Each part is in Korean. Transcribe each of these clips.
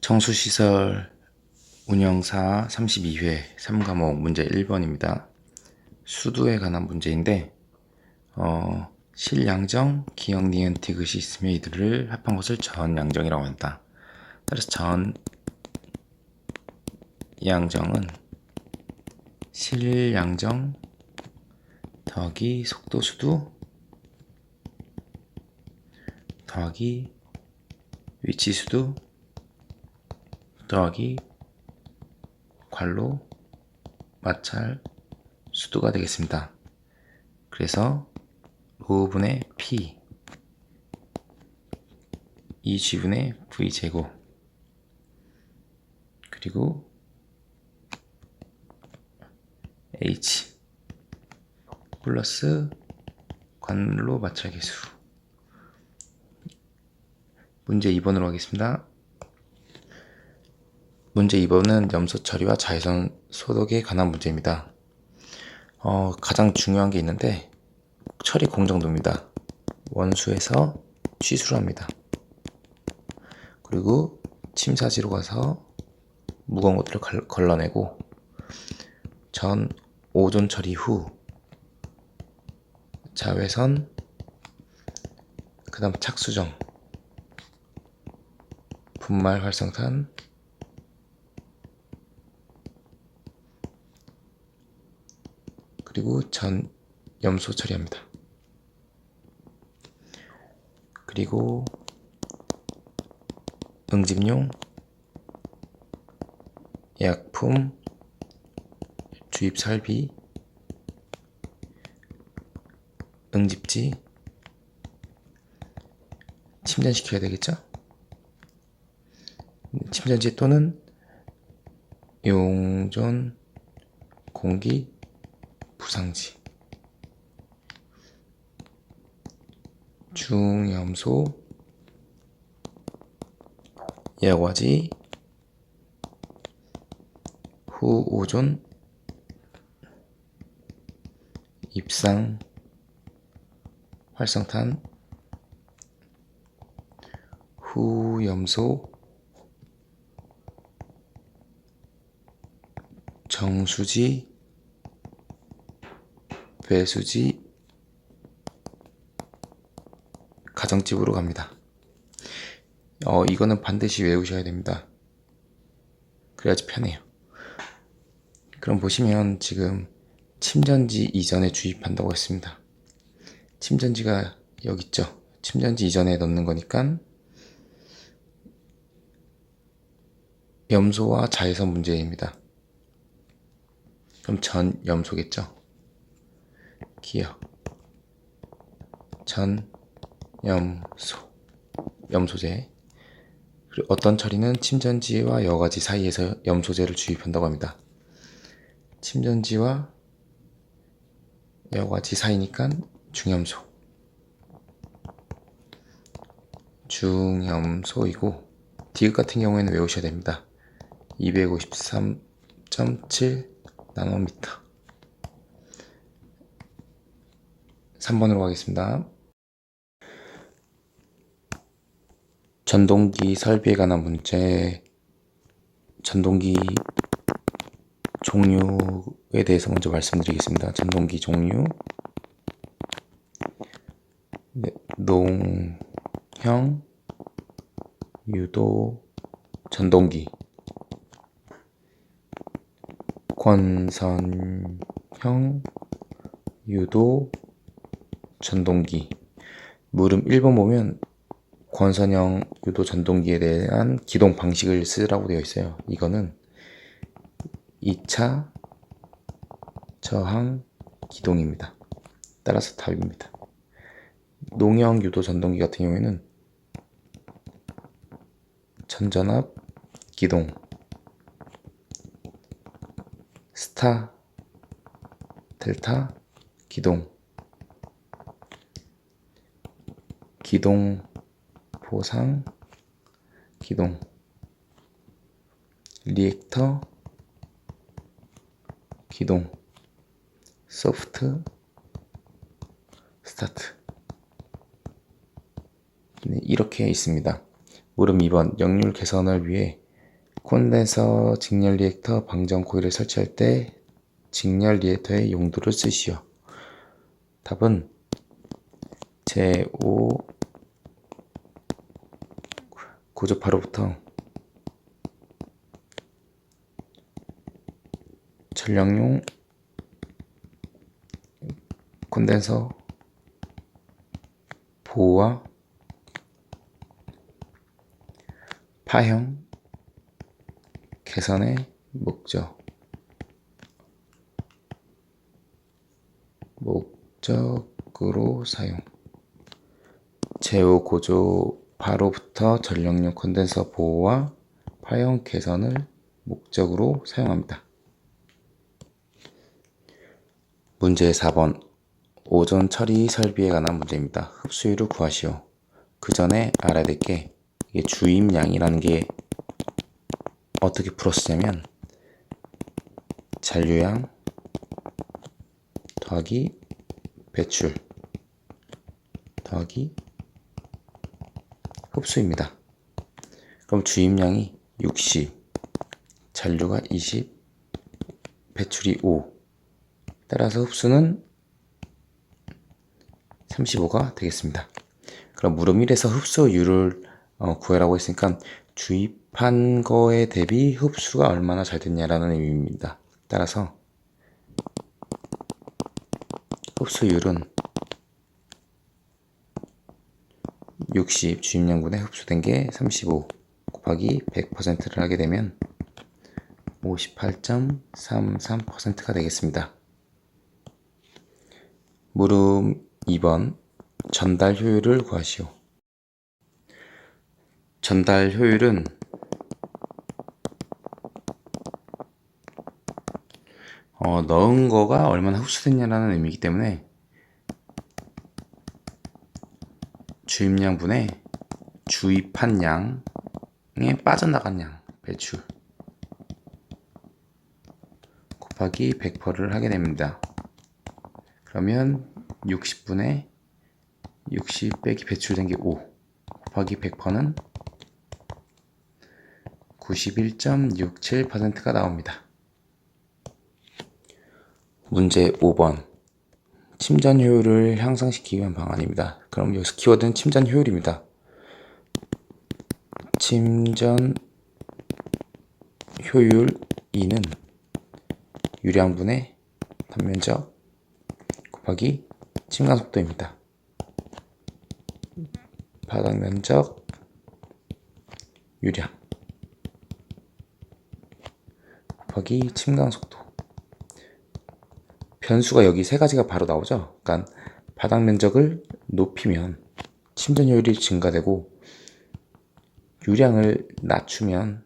청수시설 운영사 32회 3과목 문제 1번입니다. 수두에 관한 문제인데 실양정, 기역, 니은, 디귿이 있으며 이들을 합한 것을 전양정이라고 한다. 따라서 전양정은 실양정 더하기 속도수두 더하기 위치수두 더하기 괄호 마찰 수두가 되겠습니다. 그래서 로분의 P 2G분의 V제곱 그리고 H 플러스 괄호 마찰 계수. 문제 2번으로 하겠습니다. 문제 2번은 염소 처리와 자외선 소독에 관한 문제입니다. 가장 중요한 게 있는데 처리 공정도입니다. 원수에서 취수를 합니다. 그리고 침사지로 가서 무거운 것들을 걸러내고 전 오존 처리 후 자외선 그 다음 착수정 분말 활성탄 그리고 전 염소 처리합니다. 그리고 응집용 약품 주입 설비 응집지 침전시켜야 되겠죠? 침전지 또는 용존 공기 부상지 중염소 여과지 후 오존 입상 활성탄 후 염소 정수지 배수지 가정집으로 갑니다. 이거는 반드시 외우셔야 됩니다. 그래야지 편해요. 그럼 보시면 지금 침전지 이전에 주입한다고 했습니다. 침전지가 여기 있죠. 침전지 이전에 넣는 거니까 염소와 자외선 문제입니다. 그럼 전 염소겠죠. 기역 전 염소 염소제. 그리고 어떤 처리는 침전지와 여과지 사이에서 염소제를 주입한다고 합니다. 침전지와 여과지 사이니까 중염소 중염소이고 디귿 같은 경우에는 외우셔야 됩니다. 253.7 나노미터. 3번으로 가겠습니다. 전동기 설비에 관한 문제. 전동기 종류에 대해서 먼저 말씀드리겠습니다. 전동기 종류 농형 유도 전동기 권선형 유도 전동기. 물음 1번 보면 권선형 유도 전동기에 대한 기동 방식을 쓰라고 되어 있어요. 이거는 2차 저항 기동입니다. 따라서 답입니다. 농형 유도 전동기 같은 경우에는 전전압 기동 스타 델타 기동 기동 보상 기동 리액터 기동 소프트 스타트. 네, 이렇게 있습니다. 물음 2번 역률 개선을 위해 콘덴서 직렬 리액터 방전 코일을 설치할 때 직렬 리액터의 용도를 쓰시오. 답은 제5 고주파로부터 전력용 콘덴서 보호와 파형 개선의 목적으로 사용. 제5 고조파로부터 전력용 콘덴서 보호와 파형 개선을 목적으로 사용합니다. 문제 4번 오존 처리 설비에 관한 문제입니다. 흡수율을 구하시오. 그 전에 알아야 될 게 이게 주입량이라는 게 어떻게 풀었으냐면 잔류량 더하기 배출 더하기 흡수입니다. 그럼 주입량이 60, 잔류가 20, 배출이 5. 따라서 흡수는 35가 되겠습니다. 그럼 물음 1에서 흡수율을 구해라고 했으니까 주입한 거에 대비 흡수가 얼마나 잘 됐냐라는 의미입니다. 따라서 흡수율은 60 주입량분에 흡수된 게 35 곱하기 100%를 하게 되면 58.33%가 되겠습니다. 물음 2번 전달 효율을 구하시오. 전달 효율은 넣은 거가 얼마나 흡수됐냐라는 의미이기 때문에 주입량분의 주입한 양에 빠져나간 양 배출 곱하기 100%를 하게 됩니다. 그러면 60분의 60 빼기 배출된 게 5 곱하기 100%는 91.67%가 나옵니다. 문제 5번 침전 효율을 향상시키기 위한 방안입니다. 그럼 여기서 키워드는 침전 효율입니다. 침전 효율 2는 유량분의 단면적 곱하기 침강 속도입니다. 바닥 면적 유량 곱하기 침강 속도. 변수가 여기 세 가지가 바로 나오죠. 그러니까 바닥 면적을 높이면 침전 효율이 증가되고 유량을 낮추면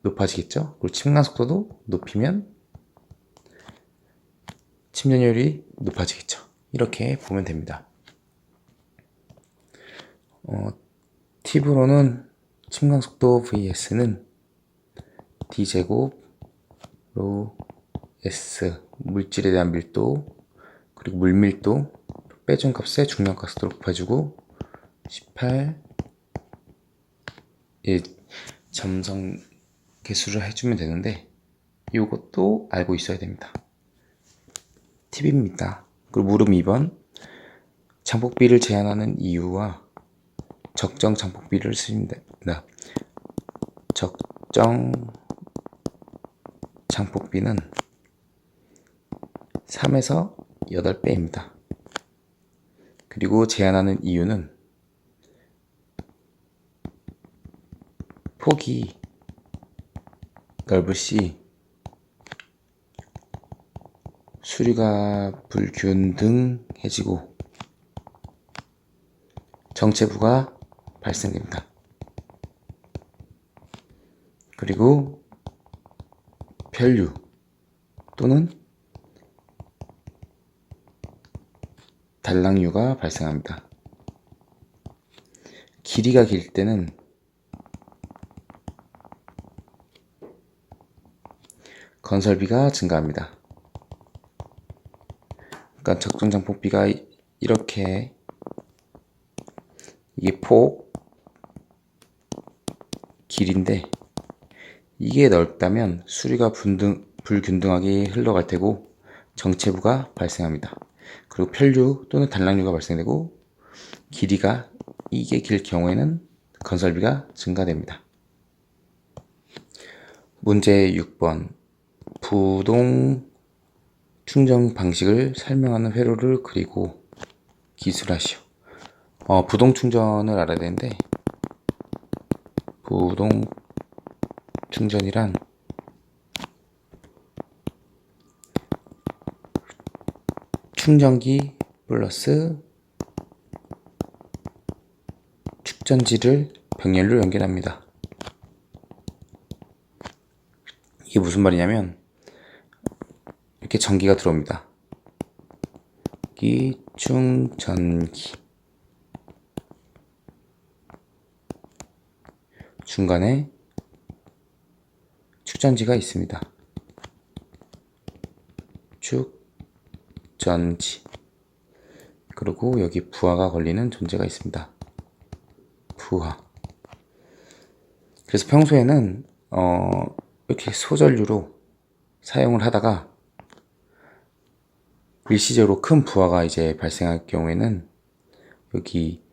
높아지겠죠. 그리고 침강 속도도 높이면 침전 효율이 높아지겠죠. 이렇게 보면 됩니다. 팁으로는 침강 속도 vs는 d제곱 로 S 물질에 대한 밀도 그리고 물밀도 빼준 값에 중량가스로 곱해주고 18 점성 개수를 해주면 되는데 이것도 알고 있어야 됩니다. 팁입니다. 그리고 물음 2번 장폭비를 제한하는 이유와 적정 장폭비를 쓰입니다. 적정 장폭비는 3에서 8배입니다. 그리고 제한하는 이유는 폭이 넓을시 수리가 불균등해지고 정체부가 발생됩니다. 그리고 편류 또는 단락류가 발생합니다. 길이가 길 때는 건설비가 증가합니다. 그러니까 적정 장폭비가 이렇게 이게 폭 길인데 이게 넓다면 수리가 불균등하게 흘러갈 테고 정체부가 발생합니다. 그리고 편류 또는 단락류가 발생되고 길이가 이게 길 경우에는 건설비가 증가됩니다. 문제 6번. 부동 충전 방식을 설명하는 회로를 그리고 기술하시오. 부동 충전을 알아야 되는데, 부동 충전이란 충전기 플러스 축전지를 병렬로 연결합니다. 이게 무슨 말이냐면 이렇게 전기가 들어옵니다. 이 충전기 중간에 축전지가 있습니다. 축전지. 그리고 여기 부하가 걸리는 존재가 있습니다. 부하. 그래서 평소에는 이렇게 소전류로 사용을 하다가 일시적으로 큰 부하가 이제 발생할 경우에는 여기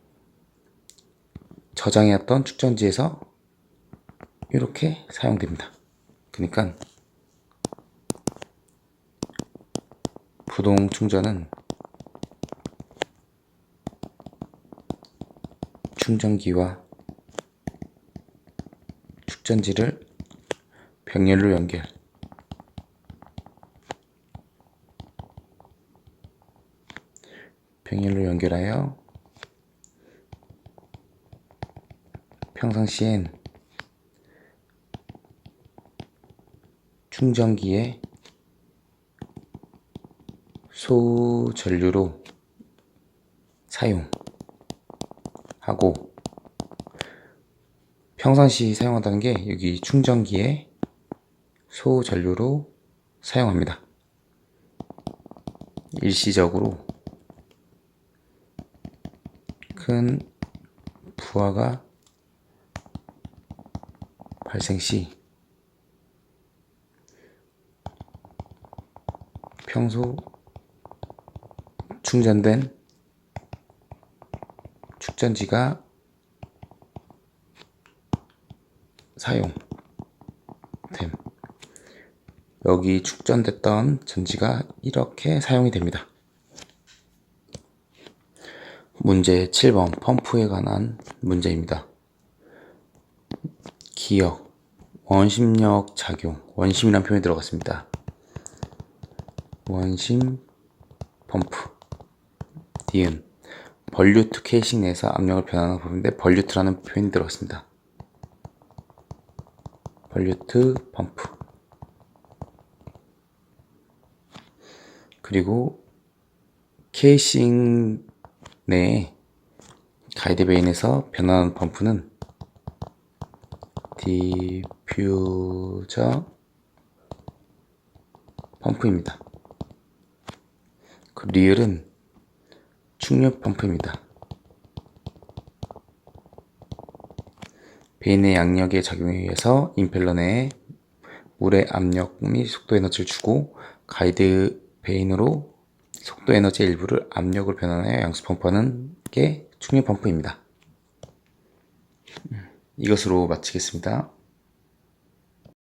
저장해왔던 축전지에서 이렇게 사용됩니다. 그러니까 부동 충전은 충전기와 축전지를 병렬로 연결하여 평상시엔 충전기에 소전류로 사용하고, 평상시 사용한다는 게 여기 충전기에 소전류로 사용합니다. 일시적으로 큰 부하가 발생 시 평소 충전된 축전지가 사용됨. 여기 축전됐던 전지가 이렇게 사용이 됩니다. 문제 7번 펌프에 관한 문제입니다. 기역, 원심력 작용, 원심이라는 표현이 들어갔습니다. 원심 펌프. 니은, 벌류트 케이싱 내에서 압력을 변화하는 법인데 벌류트라는 표현이 들어갔습니다. 벌류트 펌프. 그리고 케이싱 내에 가이드 베인에서 변화하는 펌프는 디퓨저 펌프입니다. 그 리을은 충류 펌프입니다. 베인의 양력의 작용에 의해서 임펠러 내에 물의 압력 및 속도 에너지를 주고 가이드 베인으로 속도 에너지의 일부를 압력을 변환하여 양수 펌프하는 게 충류 펌프입니다. 이것으로 마치겠습니다.